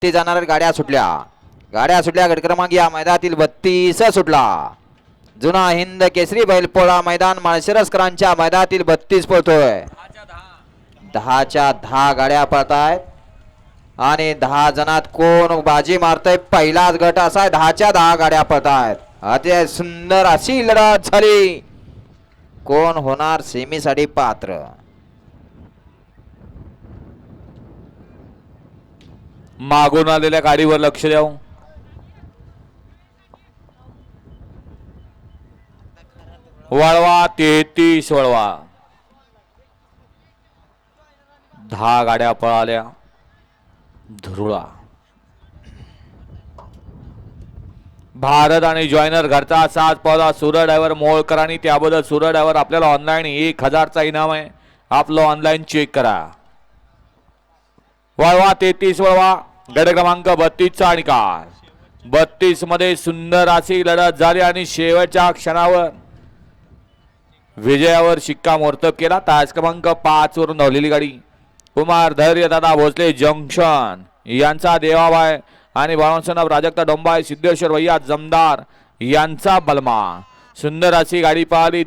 ते जाणाऱ्या गाड्या सुटल्या गट क्रमांक या मैदानातील 32 सुटला. जुना हिंद केसरी बैलपोळा मैदान माळशिरसकरांच्या मैदानातील 32 पळतोय. 10च्या 10 गाड्या पळतायत आणि 10 जणात कोण बाजी मारतोय पहिलाच गट असा आहे. 10च्या 10 गाड्या पळतायत. अतिशय सुंदर अशी लढत झाली. कोण होणार सेमीसाठी पात्र. मागून आलेल्या गाडीवर लक्ष द्याव. वळवा 33 वळवा. 10 गाड्या पळाल्या. धुरुळा भारत आणि जॉयनर घरचा साथ पळला. सूर्य ड्रायव्हर मोळकरांनी त्याबद्दल सूर्य ड्रायव्हर आपल्याला ऑनलाईन 1000चा इनाम आहे. आपलं ऑनलाईन चेक करा. वळवा 33 वळवा. गट क्रमांक 32 चा निकाल. 32 मध्ये सुंदर अशी लढत झाली आणि शेवटच्या क्षणावर विजयावर शिक्कामोर्तब केला. तास क्रमांक 5 वरून धावलेली गाडी कुमार धैर्य दादा भोसले जंक्शन यांचा देवाबाई आणि बाळासाहेब राजक्ता डोंबाई सिद्धेश्वर भैया जमदार यांचा बलमा. सुंदर अशी गाडी पाहिली.